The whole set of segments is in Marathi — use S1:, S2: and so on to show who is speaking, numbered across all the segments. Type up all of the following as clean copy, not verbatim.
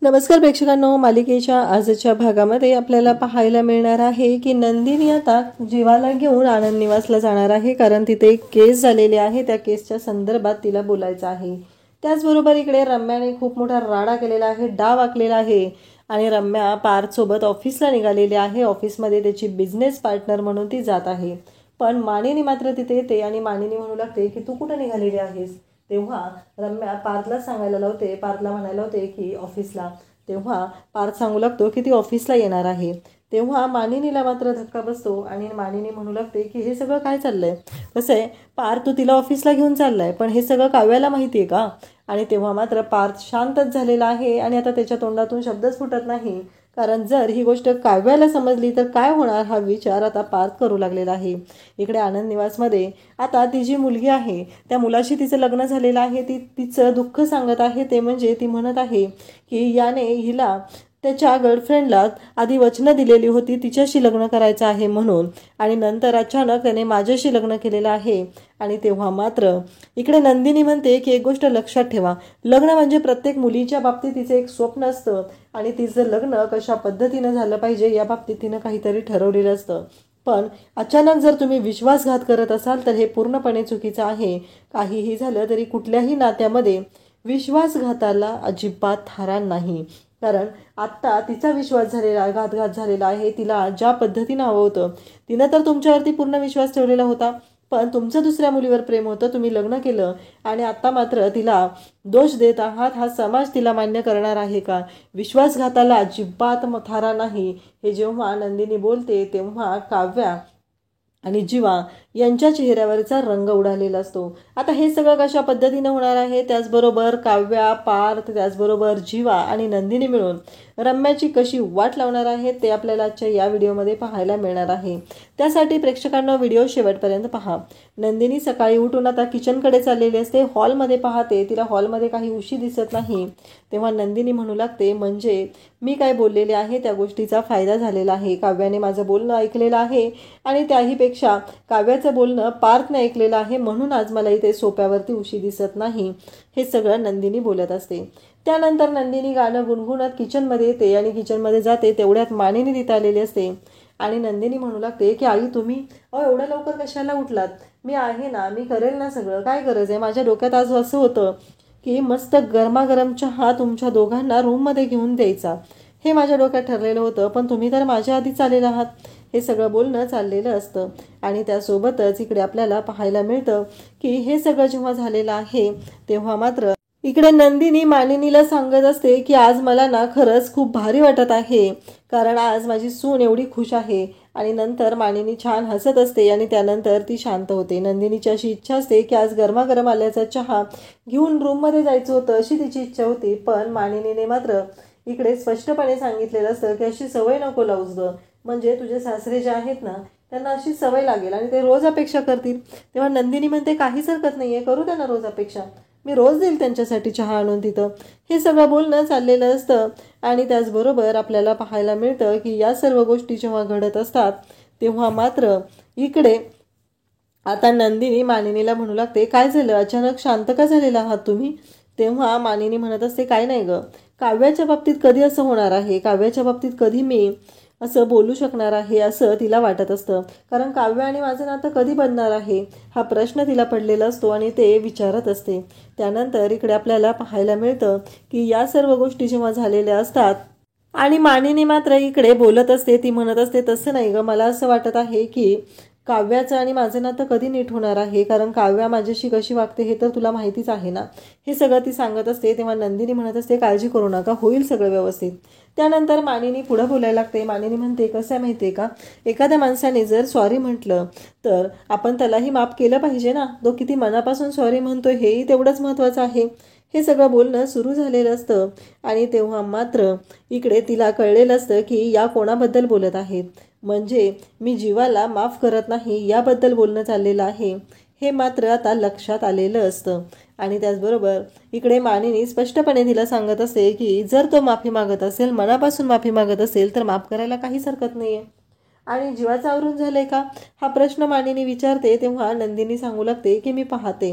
S1: नमस्कार प्रेक्षकांनो, मालिकेच्या आजच्या भागामध्ये आपल्याला पाहायला मिळणार आहे की नंदिनी आता जीवाला घेऊन आनंद निवासला जाणार आहे, कारण तिथे एक केस झालेली आहे. त्या केसच्या संदर्भात तिला बोलायचं आहे. त्याचबरोबर इकडे रम्याने खूप मोठा राडा केलेला आहे, डाव आखलेला आहे आणि रम्या पार्थसोबत ऑफिसला निघालेली आहे. ऑफिसमध्ये त्याची बिझनेस पार्टनर म्हणून ती जात आहे. पण मानिनी मात्र तिथे येते आणि मानिनी म्हणू लागते की तू कुठं निघालेली आहेस. तेव्हा रम्या पार्थला सांगायला लावते, पार्थला म्हणायला होते की ऑफिसला. तेव्हा पार्थ सांगू लागतो की ती ऑफिसला येणार आहे. तेव्हा मानिनीला मात्र धक्का बसतो आणि मानिनी म्हणू लागते की हे सगळं काय चाललंय. कसं आहे, पार्थ तू तिला ऑफिसला घेऊन चाललाय, पण हे सगळं काव्याला माहिती आहे का. आणि तेव्हा मात्र पार्थ शांतच झालेला आहे आणि आता त्याच्या तोंडातून शब्दच फुटत नाही, कारण जर ही गोष्ट काव्याला समजली तर काय होणार हा विचार आता पार्थ करू लागलेला आहे. इकडे आनंद निवासमध्ये आता ती जी मुलगी आहे त्या मुलाशी तिचं लग्न झालेलं आहे. ती तिचं दुःख सांगत आहे. ते म्हणजे ती म्हणत आहे की याने हिला त्याच्या गर्लफ्रेंडला आधी वचनं दिलेली होती तिच्याशी लग्न करायचं आहे म्हणून, आणि नंतर अचानक त्याने माझ्याशी लग्न केलेलं आहे. आणि तेव्हा मात्र इकडे नंदिनी म्हणते की एक गोष्ट लक्षात ठेवा, लग्न म्हणजे प्रत्येक मुलीच्या बाबतीत तिचं एक स्वप्न असतं आणि तिचं लग्न कशा पद्धतीनं झालं पाहिजे या बाबतीत तिनं काहीतरी ठरवलेलं असतं. पण अचानक जर तुम्ही विश्वासघात करत असाल तर हे पूर्णपणे चुकीचं आहे. काहीही झालं तरी कुठल्याही नात्यामध्ये विश्वासघाताला अजिबात थारा नाही, कारण आत्ता तिचा विश्वास झालेला घातघात झालेला आहे. तिला ज्या पद्धतीनं हवं होतं, तिनं तर तुमच्यावरती पूर्ण विश्वास ठेवलेला होता, पण तुमचं दुसऱ्या मुलीवर प्रेम होतं, तुम्ही लग्न केलं आणि आत्ता मात्र तिला दोष देत आहात. हा समाज तिला मान्य करणार आहे का. विश्वासघाताला अजिबात थारा नाही. हे जेव्हा नंदिनी बोलते तेव्हा काव्या आणि जीवा यांच्या चेहऱ्यावरचा रंग उडालेला असतो. आता हे सगळं कशा पद्धतीनं होणार आहे, त्याचबरोबर काव्या, पार्थ, त्याचबरोबर जीवा आणि नंदिनी मिळून रम्याची कशी वाट लावणार आहे ते आपल्याला आजच्या या व्हिडिओमध्ये पाहायला मिळणार आहे. त्यासाठी प्रेक्षकांना व्हिडिओ शेवटपर्यंत पहा. नंदिनी सकाळी उठून आता किचनकडे चाललेली असते. हॉलमध्ये पाहते, तिला हॉलमध्ये काही उशी दिसत नाही. तेव्हा नंदिनी म्हणू लागते, म्हणजे मी काय बोललेले आहे त्या गोष्टीचा फायदा झालेला आहे. काव्याने माझं बोलणं ऐकलेलं आहे आणि त्याहीपेक्षा काव्याचं बोलणं पार्थने ऐकलेलं आहे, म्हणून आज मला इथे सोप्यावरती उशी दिसत नाही. हे सगळं नंदिनी बोलत असते. त्यानंतर नंदिनी गाणं गुणगुणत किचनमध्ये येते आणि किचनमध्ये जाते. तेवढ्यात मानिनी तिथे आलेली असते आणि नंदिनी म्हणू लागते की आई तुम्ही एवढ्या लवकर कशाला उठलात. मी आहे ना, मी करेल ना सगळं, काय गरज आहे. माझ्या डोक्यात आज असं होतं की मस्त गरमागरम चहा तुमच्या दोघांना रूममध्ये घेऊन द्यायचा, हे माझ्या डोक्यात ठरलेलं होतं, पण तुम्ही तर माझ्या आधीच आलेला आहात. हे सगळं बोलणं चाललेलं असतं आणि त्यासोबतच इकडे आपल्याला पाहायला मिळतं की हे सगळं जेव्हा झालेलं आहे तेव्हा मात्र इकडे नंदिनी मानिनीला सांगत असते की आज मला ना खरंच खूप भारी वाटत आहे, कारण आज माझी सून एवढी खुश आहे. आणि नंतर मानिनी छान हसत असते आणि त्यानंतर ती शांत होते. नंदिनीची अशी इच्छा असते की आज गरमागरम आल्याचा चहा घेऊन रूममध्ये जायचं होतं, अशी तिची इच्छा होती. पण मानिनीने मात्र इकडे स्पष्टपणे सांगितलेलं असतं की अशी सवय नको लावूस गं, म्हणजे तुझे सासरे जे आहेत ना त्यांना अशी सवय लागेल आणि ते रोज अपेक्षा करतील. तेव्हा नंदिनी म्हणते काहीच हरकत नाही आहे, करू त्यांना रोज अपेक्षा, मी रोज देईल त्यांच्यासाठी चहा आणून तिथं. हे सगळं बोलणं चाललेलं असतं आणि त्याचबरोबर आपल्याला पाहायला मिळतं की या सर्व गोष्टी जेव्हा घडत असतात तेव्हा मात्र इकडे आता नंदिनी मानिनीला म्हणू लागते, काय झालं, अचानक शांत का झालेला आहात तुम्ही. तेव्हा मानिनी म्हणत असते, काय नाही गं, काव्याच्या बाबतीत कधी असं होणार आहे, काव्याच्या बाबतीत कधी मी असं बोलू शकणार आहे असं तिला वाटत असतं, कारण काव्य आणि माझं नातं कधी बनणार आहे हा प्रश्न तिला पडलेला असतो आणि ते विचारत असते. त्यानंतर इकडे आपल्याला पाहायला मिळतं की या सर्व गोष्टी जेव्हा झालेल्या असतात आणि मानिनी मात्र इकडे बोलत असते, ती म्हणत असते, तसं नाही गं, मला असं वाटत आहे की काव्याचं आणि माझं नातं कधी नीट होणार आहे, कारण काव्या माझ्याशी कशी वागते हे तर तुला माहितीच आहे ना. हे सगळं ती सांगत असते. तेव्हा नंदिनी म्हणत असते, काळजी करू नका, होईल सगळं व्यवस्थित. त्यानंतर मानिनी पुढं बोलायला लागते. मानिनी म्हणते, कसं आहे माहिती आहे का, एखाद्या माणसाने जर सॉरी म्हटलं तर आपण त्यालाही माफ केलं पाहिजे ना. तो किती मनापासून सॉरी म्हणतोय हेही तेवढंच महत्त्वाचं आहे. हे सगळं बोलणं सुरू झालेलं असतं आणि तेव्हा मात्र इकडे तिला कळलेलं असतं की या कोणाबद्दल बोलत आहेत, म्हणजे मी जीवाला माफ करत नाही याबद्दल बोलणं चाललेलं आहे. हे मात्र आता लक्षात आलेलं असतं आणि त्याचबरोबर इकडे मानिनी स्पष्टपणे तिला सांगत असते की जर तो माफी मागत असेल, मनापासून माफी मागत असेल तर माफ करायला काहीच हरकत नाही आहे. आणि जीवाचं आवरून झालंय का हा प्रश्न मानिनी विचारते. तेव्हा नंदिनी सांगू लागते की मी पाहते,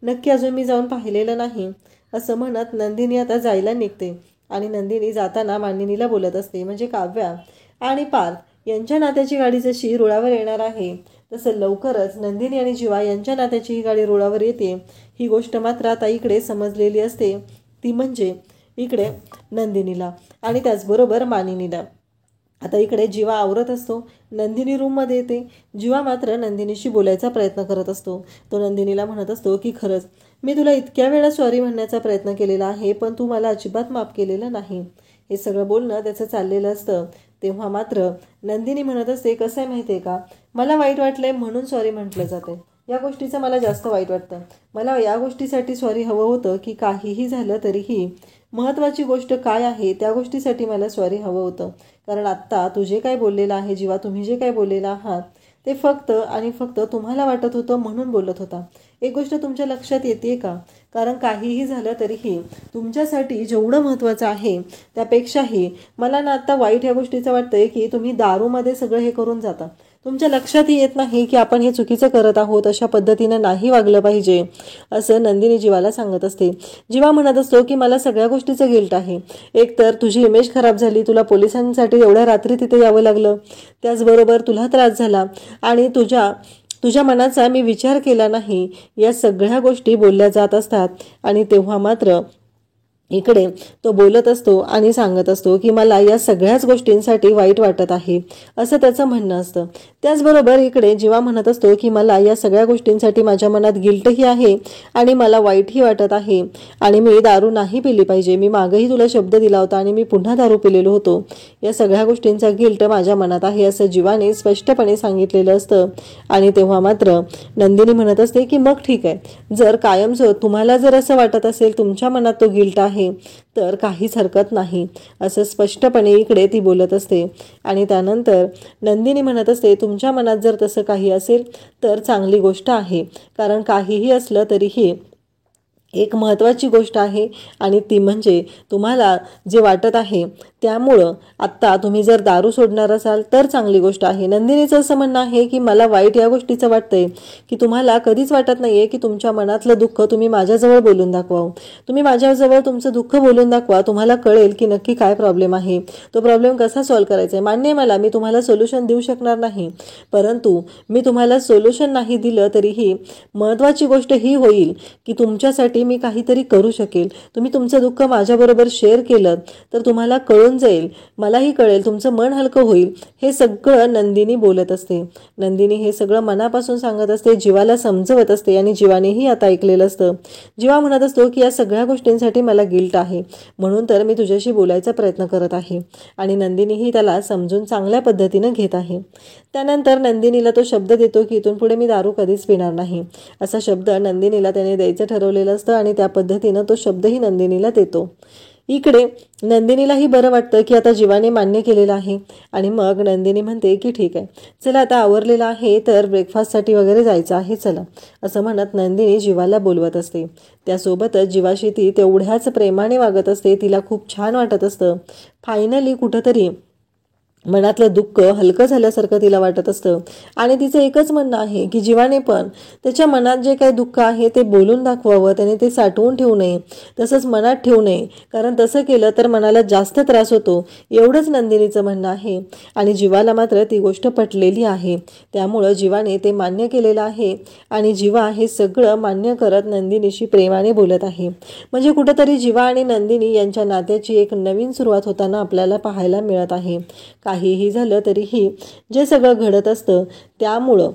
S1: नक्की अजून मी जाऊन पाहिलेलं नाही. असं म्हणत नंदिनी आता जायला निघते. आणि नंदिनी जाताना मानिनीला बोलत असते, म्हणजे काव्या आणि पार्थ यांच्या नात्याची गाडी जशी रुळावर येणार आहे तसं लवकरच नंदिनी आणि जीवा यांच्या नात्याची ही गाडी रुळावर येते ही गोष्ट मात्र आता इकडे समजलेली असते, ती म्हणजे इकडे नंदिनीला आणि त्याचबरोबर मानिनीला. आता इकडे जीवा आवरत असतो, नंदिनी रूममध्ये येते. जीवा मात्र नंदिनीशी बोलायचा प्रयत्न करत असतो. तो नंदिनीला म्हणत असतो की खरंच मी तुला इतक्या वेळा सॉरी म्हणण्याचा प्रयत्न केलेला आहे, पण तू मला अजिबात माफ केलेलं नाही. हे सगळं बोलणं त्याचं चाललेलं असतं. तेव्हा मात्र नंदिनी म्हणत असते, कसं आहे माहिती आहे का, मला वाईट वाटलंय म्हणून सॉरी म्हटलं जाते. या गोष्टीचं मला जास्त वाईट वाटतं. मला या गोष्टीसाठी सॉरी हवं होतं की काहीही झालं तरीही महत्त्वाची गोष्ट काय आहे त्या गोष्टीसाठी मला सॉरी हवं होतं. कारण आत्ता तू जे काय बोललेलं आहे जीवा, तुम्ही जे काय बोललेलं आहात ते फक्त आणि फक्त तुम्हाला वाटत होतं म्हणून बोलत होता. एक गोष्ट तुमच्या लक्षात येते का, कारण काहीही झालं तरीही तुमच्यासाठी जेवढं महत्त्वाचं आहे त्यापेक्षाही मला ना आत्ता वाईट ह्या गोष्टीचं वाटतंय की तुम्ही दारूमध्ये सगळं हे करून जाता. तुमच्या लक्षातही येत नाही की आपण हे चुकीचं करत आहोत, अशा पद्धतीनं नाही वागलं पाहिजे असं नंदिनी जीवाला सांगत असते. जीवा म्हणत असतो की मला सगळ्या गोष्टीचं गिल्ट आहे. एक तर तुझी इमेज खराब झाली, तुला पोलिसांसाठी एवढ्या रात्री तिथे यावं लागलं, त्याचबरोबर तुला त्रास झाला आणि तुझ्या मनाचा मी विचार केला नाही, या सगळ्या गोष्टी बोलल्या जात असतात. आणि तेव्हा मात्र इकडे तो बोलत असतो आणि सांगत असतो की मला या सगळ्याच गोष्टींसाठी वाईट वाटत आहे असं त्याचं म्हणणं असतं. त्याचबरोबर इकडे जीवा म्हणत असतो की मला या सगळ्या गोष्टींसाठी माझ्या मनात गिल्टही आहे आणि मला वाईटही वाटत आहे आणि मी दारू नाही पिली पाहिजे. मी मागेही तुला शब्द दिला होता आणि मी पुन्हा दारू पिलेलो होतो. या सगळ्या गोष्टींचा गिल्ट माझ्या मनात आहे असं जीवाने स्पष्टपणे सांगितलेलं असतं. आणि तेव्हा मात्र नंदिनी म्हणत असते की मग ठीक आहे, जर कायमचं तुम्हाला जर असं वाटत असेल तुमच्या मनात तो गिल्ट आहे तर काहीच हरकत नाही असं स्पष्टपणे इकडे ती बोलत असते. आणि त्यानंतर नंदिनी म्हणत असते, तुमच्या मनात जर तसं काही असेल तर चांगली गोष्ट आहे, कारण काहीही असलं तरीही एक महत्त्वाची गोष्ट आहे आणि ती म्हणजे तुम्हाला जे वाटत आहे त्यामुळं आत्ता तुम्ही जर दारू सोडणार असाल तर चांगली गोष्ट आहे. नंदिनीचं असं म्हणणं आहे की मला वाईट या गोष्टीचं वाटतंय की तुम्हाला कधीच वाटत नाहीये की तुमच्या मनातलं दुःख तुम्ही माझ्याजवळ बोलून दाखवा. तुम्ही माझ्याजवळ तुमचं दुःख बोलून दाखवा, तुम्हाला कळेल की नक्की काय प्रॉब्लेम आहे, तो प्रॉब्लेम कसा सॉल्व्ह करायचा आहे. मान्य आहे मला, मी तुम्हाला सोल्युशन देऊ शकणार नाही, परंतु मी तुम्हाला सोल्युशन नाही दिलं तरीही महत्त्वाची गोष्ट ही होईल की तुमच्यासाठी मी काहीतरी करू शकेल. तुम्ही तुमचं दुःख माझ्याबरोबर शेअर केलं तर तुम्हाला कळून जाईल, मलाही कळेल, तुमचं मन हलकं होईल. हे सगळं नंदिनी बोलत असते. नंदिनी हे सगळं मनापासून सांगत असते, जीवाला समजवत असते आणि जीवानेही आता ऐकलेलं असतं. जीवा म्हणत असतो की या सगळ्या गोष्टींसाठी मला गिल्ट आहे, म्हणून तर मी तुझ्याशी बोलायचा प्रयत्न करत आहे. आणि नंदिनीही त्याला समजून चांगल्या पद्धतीनं घेत आहे. त्यानंतर नंदिनीला तो शब्द देतो की इथून पुढे मी दारू कधीच पिणार नाही, असा शब्द नंदिनीला त्याने द्यायचं ठरवलेलं असतं आणि त्या पद्धतीनं तो शब्दही नंदिनीला देतो. इकडे नंदिनीलाही बरं वाटतं की आता जीवाने मान्य केलेलं आहे. आणि मग नंदिनी म्हणते की ठीक आहे, चला आता आवरलेलं आहे तर ब्रेकफास्टसाठी वगैरे जायचं आहे, चला असं म्हणत नंदिनी जीवाला बोलवत असते. त्यासोबतच जीवाशी ती तेवढ्याच प्रेमाने वागत असते. तिला खूप छान वाटत असतं. फायनली कुठंतरी मनातलं दुःख हलकं झाल्यासारखं तिला वाटत असतं. आणि तिचं एकच म्हणणं आहे की जीवाने पण त्याच्या मनात जे काही दुःख आहे ते बोलून दाखवावं, त्याने ते साठवून ठेवू नये, तसंच मनात ठेवू नये, कारण तसं केलं तर मनाला जास्त त्रास होतो, एवढंच नंदिनीचं म्हणणं आहे. आणि जीवाला मात्र ती गोष्ट पटलेली आहे, त्यामुळं जीवाने ते मान्य केलेलं आहे. आणि जीवा हे सगळं मान्य करत नंदिनीशी प्रेमाने बोलत आहे. म्हणजे कुठंतरी जीवा आणि नंदिनी यांच्या नात्याची एक नवीन सुरुवात होताना आपल्याला पाहायला मिळत आहे. काहीही झालं तरीही जे सगळं घडत असतं त्यामुळं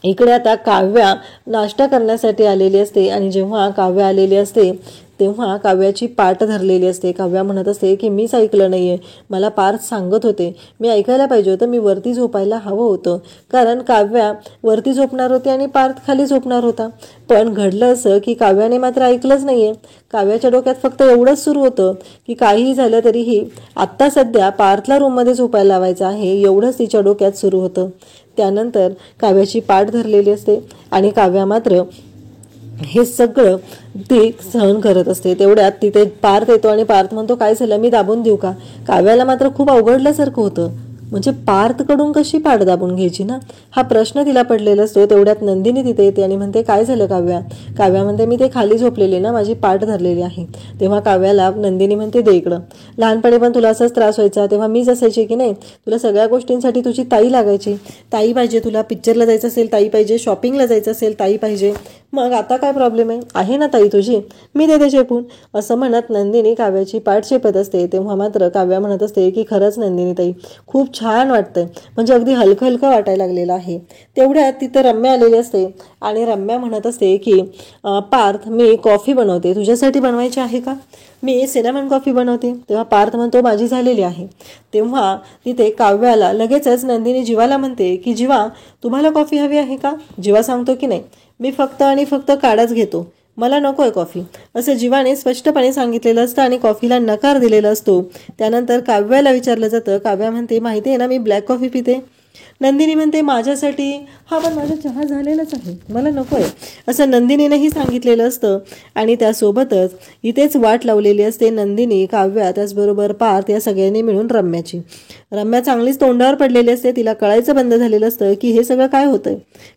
S1: इकडे आता काव्या नाश्ता करण्यासाठी आलेली असते. आणि जेव्हा काव्या आलेली असते तेव्हा काव्याची पाठ धरलेली असते. काव्या म्हणत असते की मीच ऐकलं नाहीये, मला पार्थ सांगत होते, मी ऐकायला पाहिजे होतं, मी वरती झोपायला हवं होतं, कारण काव्या वरती झोपणार होती आणि पार्थ खाली झोपणार होता. पण घडलं असं की काव्याने मात्र ऐकलंच नाहीये. काव्याच्या डोक्यात फक्त एवढंच सुरू होतं की काहीही झालं तरीही आत्ता सध्या पार्थला रूममध्ये झोपायला लावायचं आहे, एवढंच तिच्या डोक्यात सुरू होतं. त्यानंतर काव्याची पाठ धरलेली असते आणि काव्या मात्र हे सगळं ती सहन करत असते. तेवढ्यात तिथे पार्थ येतो आणि पार्थ म्हणतो, काय झालं, मी दाबून देऊ का. काव्याला मात्र खूप अवघडल्यासारखं होतं. म्हणजे पार्थकडून कशी पाठ दाबून घ्यायची ना, हा प्रश्न तिला पडलेला असतो. तेवढ्यात नंदिनी तिथे येते आणि म्हणते काय झालं काव्या. काव्या म्हणते मी ते खाली झोपलेले ना, माझी पाठ धरलेली आहे. तेव्हा काव्याला नंदिनी म्हणते दे इकडं. लहानपणी पण तुला असाच त्रास व्हायचा, तेव्हा मीच असायची की नाही. तुला सगळ्या गोष्टींसाठी तुझी ताई लागायची. ताई पाहिजे तुला, पिक्चरला जायचं असेल ताई पाहिजे, शॉपिंगला जायचं असेल ताई पाहिजे. मग आता काय प्रॉब्लेम आहे ना ताई तुझी, मी देते चेपून. असं म्हणत नंदिनी काव्याची पाठ चेपत असते. तेव्हा मात्र काव्या म्हणत असते की खरंच नंदिनी ताई खूप छान वाटतंय, म्हणजे अगदी हलकं हलकं वाटायला लागलेलं आहे. तेवढ्यात तिथं रम्या आलेली असते आणि रम्या म्हणत असते की पार्थ मी कॉफी बनवते, तुझ्यासाठी बनवायची आहे का. मी सिनेमन कॉफी बनवते. तेव्हा पार्थ म्हणतो माझी झालेली आहे. तेव्हा तिथे काव्याला लगेचच नंदिनी जीवाला म्हणते की जीवा तुम्हाला कॉफी हवी आहे का. जीवा सांगतो की नाही मी फक्त आणि फक्त काढाच घेतो, मला नको आहे कॉफी, असं जीवाने स्पष्टपणे सांगितलेलं असतं आणि कॉफीला नकार दिलेला असतो. त्यानंतर काव्याला विचारलं जातं. काव्या म्हणते माहिती आहे ना मी ब्लॅक कॉफी पिते. नंदिनी म्हणते माझ्यासाठी, हा पण माझा चहा झालेलाच आहे, मला नको आहे, असं नंदिनीनेही सांगितलेलं असतं. आणि त्यासोबतच इथेच वाट लावलेली असते नंदिनी, काव्या, त्याचबरोबर पार्थ या सगळ्यांनी मिळून रम्याची. रम्या चांगलीच तोंडावर पडलेली असते. तिला कळायचं बंद झालेलं असतं की हे सगळं काय होतंय.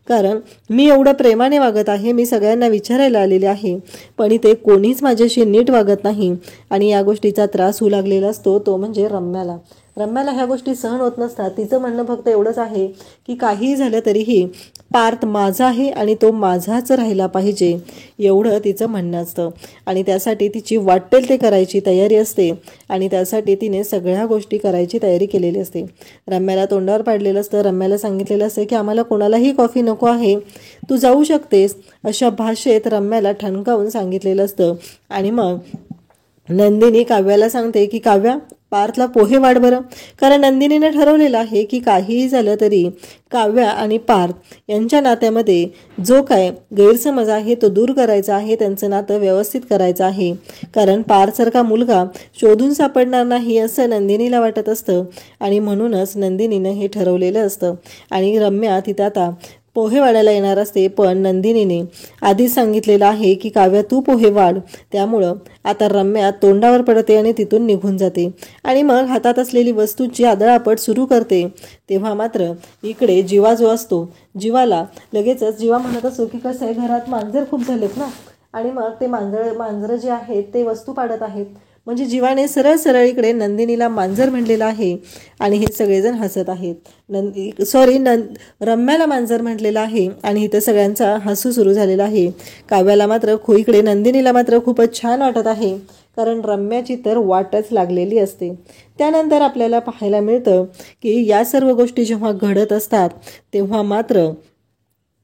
S1: कारण मी एवढं प्रेमाने वागत आहे, मी सगळ्यांना विचारायला आलेले आहे, पण इथे कोणीच माझ्याशी नीट वागत नाही. आणि या गोष्टीचा त्रास होऊ लागलेला असतो तो म्हणजे रम्याला. रम्याला ह्या गोष्टी सहन होत नसतात. तिचं म्हणणं फक्त एवढंच आहे की काहीही झालं तरीही पार्थ माझा आहे आणि तो माझाच राहिला पाहिजे, एवढं तिचं म्हणणं असतं. आणि त्यासाठी तिची वाटेल ते करायची तयारी असते आणि त्यासाठी तिने सगळ्या गोष्टी करायची तयारी केलेली असते. रम्याला तोंडावर पाडलेलं असतं. रम्याला सांगितलेलं असतं की आम्हाला कोणालाही कॉफी नको आहे, तू जाऊ शकतेस, अशा भाषेत रम्याला ठणकावून सांगितलेलं असतं. आणि मग नंदिनी काव्याला सांगते की काव्या पार्थला पोहे वाढ बरं. कारण नंदिनीने ठरवलेलं आहे की काहीही झालं तरी काव्या आणि पार्थ यांच्या नात्यामध्ये जो काय गैरसमज आहे तो दूर करायचा आहे, त्यांचं नातं व्यवस्थित करायचं आहे. कारण पार्थसारखा मुलगा शोधून सापडणार नाही असं नंदिनीला वाटत असतं आणि म्हणूनच नंदिनीनं हे ठरवलेलं असतं. आणि रम्या तिथं आता पोहे वाढायला येणार असते, पण नंदिनीने आधीच सांगितलेलं आहे की काव्या तू पोहे वाढ. त्यामुळं आता रम्या तोंडावर पडते आणि तिथून निघून जाते आणि मग हातात असलेली वस्तूची आदळापट सुरू करते. तेव्हा मात्र इकडे जीवा जो असतो, जीवाला लगेचच जीवा म्हणत असतो की कसं आहे घरात मांजर खूप झालेत ना, आणि मग ते मांजरं जे आहेत ते वस्तू पाडत आहेत. म्हणजे जीवाने सरळ सरळ इकडे नंदिनीला मांजर म्हणलेलं आहे आणि हे सगळेजण हसत आहेत. रम्याला मांजर म्हटलेलं आहे आणि इथं सगळ्यांचा हसू सुरू झालेला आहे. काव्याला मात्र इकडे नंदिनीला मात्र खूपच छान वाटत आहे, कारण रम्याची तर वाटच लागलेली असते. त्यानंतर आपल्याला पाहायला मिळतं की या सर्व गोष्टी जेव्हा घडत असतात तेव्हा मात्र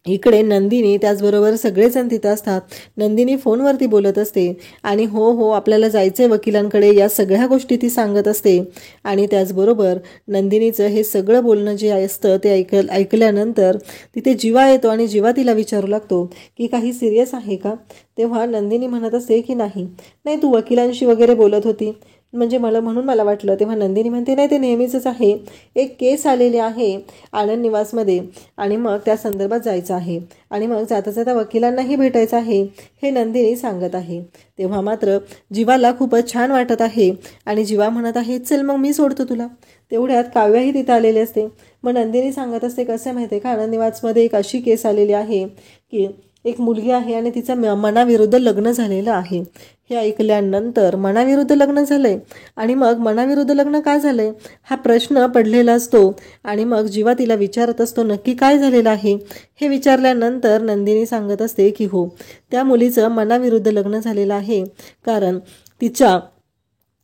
S1: इकडे नंदिनी त्याचबरोबर सगळेजण तिथं असतात. नंदिनी फोनवरती बोलत असते आणि हो आपल्याला जायचंय वकिलांकडे, या सगळ्या गोष्टी ती सांगत असते. आणि त्याचबरोबर नंदिनीचं हे सगळं बोलणं जे असतं ते ऐकल्यानंतर तिथे जीवा येतो आणि जीवा तिला विचारू लागतो की काही सिरियस आहे का. तेव्हा नंदिनी म्हणत असते की नाही तू वकिलांशी वगैरे बोलत होती, म्हणजे म्हणून मला वाटलं. तेव्हा नंदिनी म्हणते नाही ते नेहमीच आहे, एक केस आलेली आहे आनंद निवासमध्ये आणि मग त्या संदर्भात जायचं आहे आणि मग जाता जाता वकिलांनाही भेटायचं आहे, हे नंदिनी सांगत आहे. तेव्हा मात्र जीवाला खूपच छान वाटत आहे आणि जीवा म्हणत आहे चल मग मी सोडतो तुला. तेवढ्यात काव्याही तिथं आलेली असते. मग नंदिनी सांगत असते कसं माहिती आहे का, आनंद निवासमध्ये एक अशी केस आलेली आहे की एक मुलगी आहे आणि तिचं मनाविरुद्ध लग्न झालेलं आहे. हे ऐकल्यानंतर मनाविरुद्ध लग्न झालंय आणि मग मनाविरुद्ध लग्न काय झालंय हा प्रश्न पडलेला असतो. आणि मग जीवा तिला विचारत असतो नक्की काय झालेलं आहे. हे विचारल्यानंतर नंदिनी सांगत असते की हो त्या मुलीचं मनाविरुद्ध लग्न झालेलं आहे, कारण तिच्या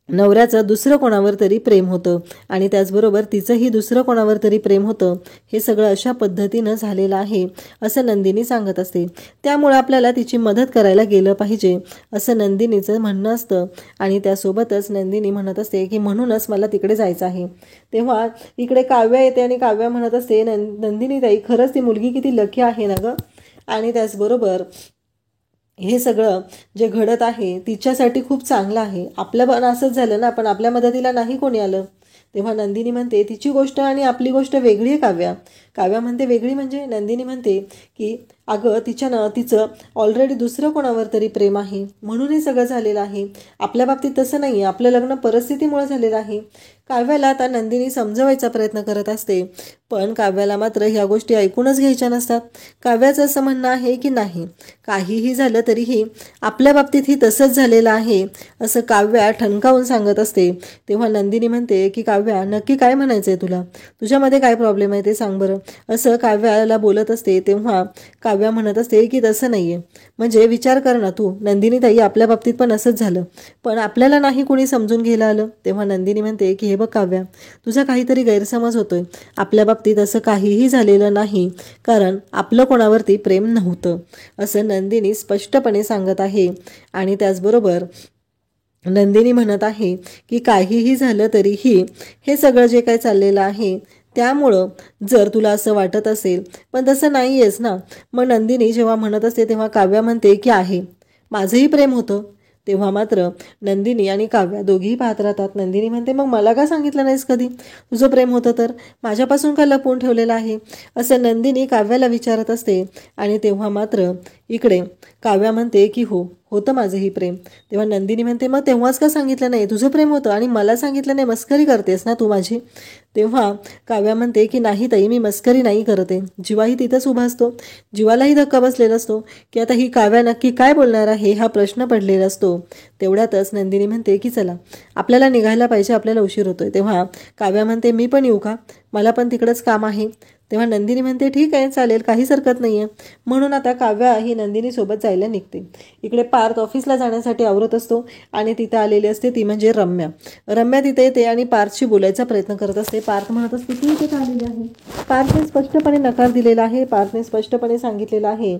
S1: नवऱ्याचं दुसरं कोणावर तरी प्रेम होतं आणि त्याचबरोबर तिचंही दुसरं कोणावर तरी प्रेम होतं. हे सगळं अशा पद्धतीनं झालेलं आहे असं नंदिनी सांगत असते. त्यामुळे आपल्याला तिची मदत करायला गेलं पाहिजे असं नंदिनीचं म्हणणं असतं. आणि त्यासोबतच नंदिनी म्हणत असते की म्हणूनच मला तिकडे जायचं आहे. तेव्हा इकडे काव्या येते आणि काव्या म्हणत असते नंदिनी ताई खरंच ती मुलगी किती लकी आहे ना गं. आणि त्याचबरोबर हे सगळं जे घडत आहे तिच्यासाठी खूप चांगलं आहे. आपलं पण असंच झालं ना, पण आपल्या मदतीला नाही कोणी आलं. तेव्हा नंदिनी म्हणते तिची गोष्ट आणि आपली गोष्ट वेगळी आहे काव्या. काव्या म्हणते वेगळी म्हणजे? नंदिनी म्हणते की अगं तिचं ऑलरेडी दुसरं कोणावर तरी प्रेम आहे म्हणून हे सगळं झालेलं आहे. आपल्या बाबतीत तसं नाही आहे, आपलं लग्न परिस्थितीमुळे झालेलं आहे. काव्याला आता नंदिनी समजवायचा प्रयत्न करत असते, पण काव्याला मात्र ह्या गोष्टी ऐकूनच घ्यायच्या नसतात. काव्याचं असं म्हणणं आहे की नाही, काहीही झालं तरीही आपल्या बाबतीतही तसंच झालेलं आहे असं काव्या ठणकावून सांगत असते. तेव्हा नंदिनी म्हणते की काव्या नक्की काय म्हणायचं आहे तुला, तुझ्यामध्ये काय प्रॉब्लेम आहे ते सांग बरं, असं काव्याला बोलत असते. तेव्हा काव्या म्हणत असते की तसं नाही आहे, म्हणजे विचार कर ना तू नंदिनी ताई, आपल्या बाबतीत पण असंच झालं, पण आपल्याला नाही कोणी समजून घ्यायला आलं. तेव्हा नंदिनी म्हणते की हे बघ काव्या, तुझा काहीतरी गैरसमज होतोय. आपल्या बाबतीत असं काहीही झालेलं नाही, कारण आपलं कोणावरती प्रेम नव्हतं असं नंदिनी स्पष्टपणे सांगत आहे. आणि त्याचबरोबर नंदिनी म्हणत आहे की काहीही झालं तरीही हे सगळं जे काही चाललेलं आहे त्यामुळं जर तुला असं वाटत असेल, पण तसं नाही आहेस ना. मग नंदिनी जेव्हा म्हणत असते तेव्हा काव्या म्हणते की आहे, माझंही प्रेम होतं. तेव्हा मात्र नंदिनी आणि काव्या दोघीही पाहत राहतात. नंदिनी म्हणते मग मला का सांगितलं नाहीस कधी, तुझं प्रेम होतं तर माझ्यापासून का लपवून ठेवलेलं आहे, असं नंदिनी काव्याला विचारत असते. आणि तेव्हा मात्र इकडे काव्या म्हणते की होतं माझंही प्रेम. तेव्हा नंदिनी म्हणते मग तेव्हाच का सांगितलं नाही, तुझं प्रेम होतं आणि मला सांगितलं नाही, मस्करी करतेस ना तू माझी. तेव्हा काव्या म्हणते की नाही ताई, मी मस्करी नाही करते. जीवाही तिथंच उभा असतो, जीवालाही धक्का बसलेला असतो की आता ही काव्या नक्की काय बोलणार आहे हा प्रश्न पडलेला असतो. तेवढ्यातच नंदिनी म्हणते की चला आपल्याला निघायला पाहिजे, आपल्याला उशीर होतोय. तेव्हा काव्या म्हणते मी पण येऊ का, मला पण तिकडंच काम आहे. तेव्हा नंदिनी म्हणते ठीक आहे चालेल, काहीच हरकत नाही आहे. म्हणून आता काव्या ही नंदिनीसोबत जायला निघते. इकडे पार्थ ऑफिसला जाण्यासाठी आवरत असतो आणि तिथे आलेली असते ती म्हणजे रम्या. रम्या तिथे येते आणि पार्थशी बोलायचा प्रयत्न करत असते. पार्थ म्हणत असते तू इथे का आलेली आहे. पार्थने स्पष्टपणे नकार दिलेला आहे, पार्थने स्पष्टपणे सांगितलेलं आहे.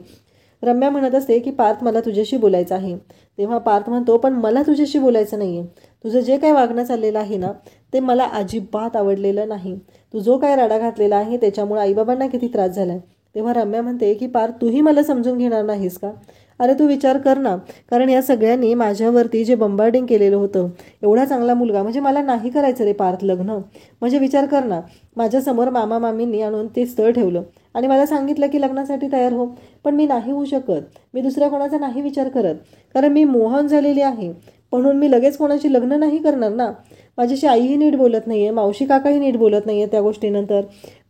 S1: रम्या म्हणत असते की पार्थ मला तुझ्याशी बोलायचं आहे. तेव्हा पार्थ म्हणतो पण मला तुझ्याशी बोलायचं नाही आहे, तुझं जे काही वागणं चाललेलं आहे ना ते मला अजिबात आवडलेलं नाही. तू जो काय राडा घातलेला आहे त्याच्यामुळे आईबाबांना किती त्रास झाला आहे. तेव्हा रम्या म्हणते की पार्थ तूही मला समजून घेणार नाहीस का, अरे तू विचार कर ना, कारण या सगळ्यांनी माझ्यावरती जे बंबार्डिंग केलेलं होतं, एवढा चांगला मुलगा म्हणजे मला नाही करायचं रे पार्थ लग्न, म्हणजे विचार कर ना, माझ्यासमोर मामा मामींनी आणून ते स्थळ ठेवलं आणि मला सांगितलं की लग्नासाठी तयार हो, पण मी नाही होऊ शकत, मी दुसऱ्या कोणाचा नाही विचार करत, कारण मी मोहन झालेली आहे, म्हणून मी लगेच कोणाची लग्न नाही करणार ना. माझ्याशी आईही नीट बोलत नाही आहे, मावशी काकाही नीट बोलत नाही आहे. त्या गोष्टीनंतर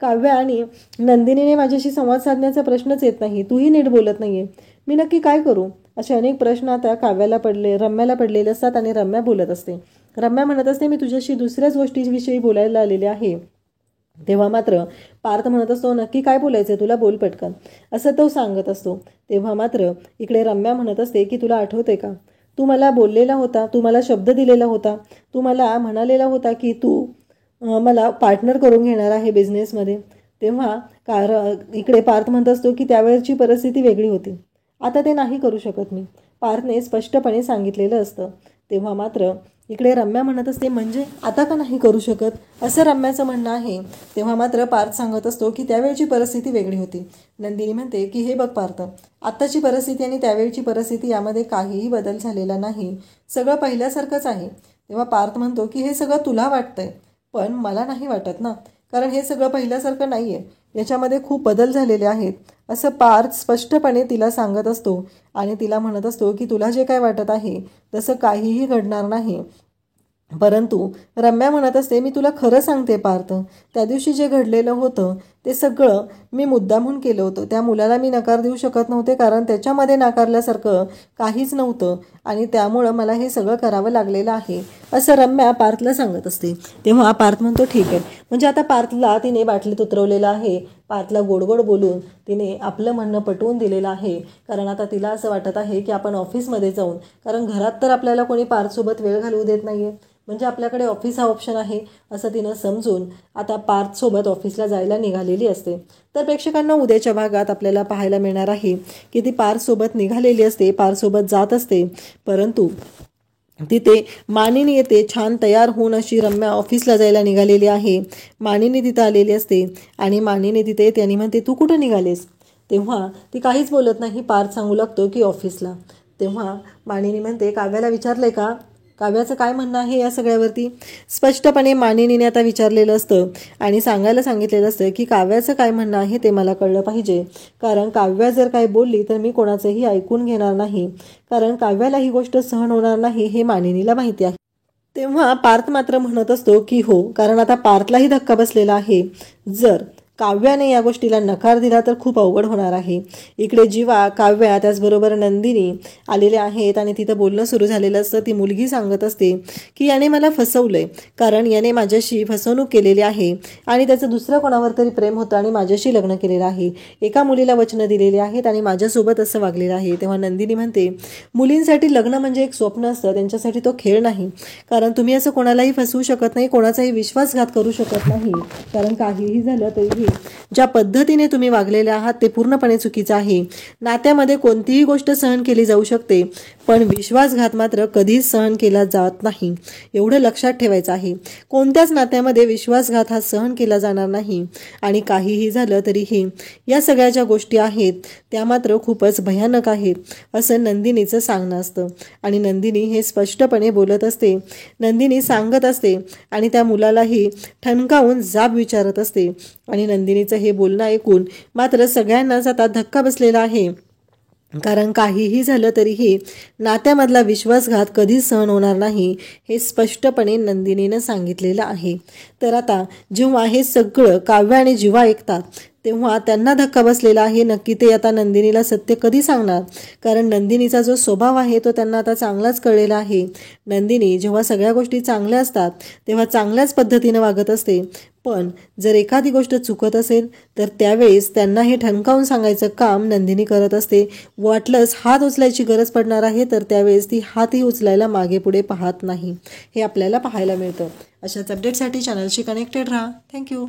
S1: काव्या आणि नंदिनीने माझ्याशी संवाद साधण्याचा प्रश्नच येत नाही, तूही नीट बोलत नाही आहे, मी नक्की काय करू, असे अनेक प्रश्न आता रम्याला पडलेले असतात. आणि रम्या बोलत असते. रम्या म्हणत असते मी तुझ्याशी दुसऱ्याच गोष्टीविषयी बोलायला आलेले आहे. तेव्हा मात्र पार्थ म्हणत असतो नक्की काय बोलायचं तुला, बोल पटकन, असं तो सांगत असतो. तेव्हा मात्र इकडे रम्या म्हणत असते की तुला आठवते का, तू मला बोललेला होता, तू मला शब्द दिलेला होता, तू मला म्हणालेला होता की तू मला पार्टनर करून घेणार आहे बिझनेसमध्ये. तेव्हा इकडे पार्थ म्हणत असतो की त्यावेळची परिस्थिती वेगळी होती, आता ते नाही करू शकत मी, पार्थने स्पष्टपणे सांगितलेलं असतं. तेव्हा मात्र इकडे रम्या म्हणत असते म्हणजे आता का नाही करू शकत, असं रम्याचं म्हणणं आहे. तेव्हा मात्र पार्थ सांगत असतो की त्यावेळची परिस्थिती वेगळी होती. नंदिनी म्हणते की हे बघ पार्थ, आत्ताची परिस्थिती आणि त्यावेळची परिस्थिती यामध्ये काहीही बदल झालेला नाही, सगळं पहिल्यासारखंच आहे. तेव्हा पार्थ म्हणतो की हे सगळं तुला वाटतंय, पण मला नाही वाटत ना, कारण हे सगळं पहिल्यासारखं नाही आहे, याच्यामध्ये खूप बदल झालेले आहेत, असं पार्थ स्पष्टपणे तिला सांगत असतो. आणि तिला म्हणत असतो की तुला जे काय वाटत आहे तसं काहीही घडणार नाही. परंतु रम्या म्हणत असते मी तुला खरं सांगते पार्थ, त्या दिवशी जे घडलेलं होतं ते सगळं मी मुद्दामून केलं होतं, त्या मुलाला मी नकार देऊ शकत नव्हते, कारण त्याच्यामध्ये नाकारल्यासारखं काहीच नव्हतं आणि त्यामुळं मला हे सगळं करावं लागलेलं आहे, असं रम्या पार्थला सांगत असते. तेव्हा पार्थ म्हणतो ठीक आहे, म्हणजे आता पार्थला तिने बाटलीत उतरवलेलं आहे, पार्थला गोड गोड बोलून तिने आपलं म्हणणं पटवून दिलेलं आहे. कारण आता तिला असं वाटत आहे की आपण ऑफिसमध्ये जाऊन, कारण घरात तर आपल्याला कोणी पार्थसोबत वेळ घालवू देत नाही आहे, म्हणजे आपल्याकडे ऑफिस हा ऑप्शन आहे असं तिनं समजून आता पार्थसोबत ऑफिसला जायला निघालेली असते. तर प्रेक्षकांना उद्याच्या भागात आपल्याला पाहायला मिळणार आहे की ती पार्थसोबत निघालेली असते, पार्थसोबत जात असते, परंतु तिथे मानिनी येते छान तयार होऊन, अशी रम्या ऑफिसला जायला निघालेली आहे. मानिनी तिथं आलेली असते आणि मानिनी तिथे येते आणि म्हणते तू कुठं निघालेस. तेव्हा ती काहीच बोलत नाही, पार्थ सांगू लागतो की ऑफिसला. तेव्हा मानिनी म्हणते काव्याला विचारलंय का, काव्याचं काय म्हणणं आहे या सगळ्यावरती स्पष्टपणे मानिनीने आता विचारलेलं असतं आणि सांगायला सांगितलेलं असतं की काव्याचं काय म्हणणं आहे ते मला कळलं पाहिजे, कारण काव्या जर काय बोलली तर मी कोणाचंही ऐकून घेणार नाही, कारण काव्याला ही गोष्ट सहन होणार नाही हे मानिनीला माहिती आहे. तेव्हा पार्थ मात्र म्हणत असतो की हो, कारण आता पार्थलाही धक्का बसलेला आहे. जर काव्याने या गोष्टीला नकार दिला तर खूप अवघड होणार आहे. इकडे जीवा, काव्या त्याचबरोबर नंदिनी आलेले आहेत आणि तिथं बोलणं सुरू झालेलं असतं. ती मुलगी सांगत असते की याने मला फसवलंय, कारण याने माझ्याशी फसवणूक केलेली आहे आणि त्याचं दुसरं कोणावर तरी प्रेम होतं आणि माझ्याशी लग्न केलेलं आहे. एका मुलीला वचनं दिलेली आहेत आणि माझ्यासोबत असं वागलेलं आहे. तेव्हा नंदिनी म्हणते मुलींसाठी लग्न म्हणजे एक स्वप्न असतं, त्यांच्यासाठी तो खेळ नाही, कारण तुम्ही असं कोणालाही फसवू शकत नाही, कोणाचाही विश्वासघात करू शकत नाही, कारण काहीही झालं तरीही ज्या पद्धतीने तुम्ही वागलेले आहात ते पूर्णपणे चुकीचं आहे. नात्यामध्ये कोणतीही गोष्ट सहन केली जाऊ शकते, पण विश्वासघात मात्र कधीच सहन केला जात नाही, एवढं लक्षात ठेवायचं आहे. कोणत्याच नात्यामध्ये विश्वासघात हा सहन केला जाणार नाही आणि काहीही झालं तरीही या सगळ्या ज्या गोष्टी आहेत त्या मात्र खूपच भयानक आहेत असं नंदिनीचं सांगणं असतं आणि नंदिनी हे स्पष्टपणे बोलत असते. नंदिनी सांगत असते आणि त्या मुलालाही ठणकावून जाब विचारत असते आणि नंदिनीचं हे बोलणं ऐकून मात्र सगळ्यांनाच आता धक्का बसलेला आहे, कारण काहीही झालं तरीही नात्यामधला विश्वासघात कधीच सहन होणार नाही हे स्पष्टपणे नंदिनीनं सांगितलेलं आहे. तर आता जेव्हा हे सगळं काव्य आणि जीवा ऐकतात तेव्हा त्यांना धक्का बसलेला आहे. नक्की ते आता नंदिनीला सत्य कधी सांगणार, कारण नंदिनीचा जो स्वभाव आहे तो त्यांना आता चांगलाच कळलेला आहे. नंदिनी जेव्हा सगळ्या गोष्टी चांगल्या असतात तेव्हा चांगल्याच पद्धतीनं वागत असते, पण जर एखादी गोष्ट चुकत असेल तर त्यावेळेस त्यांना हे ठणकावून सांगायचं काम नंदिनी करत असते. वाटलंच हात उचलायची गरज पडणार आहे तर त्यावेळेस ती हातही उचलायला मागे पुढे पाहत नाही, हे आपल्याला पाहायला मिळतं. अशाच अपडेटसाठी चॅनलशी कनेक्टेड राहा. थँक्यू.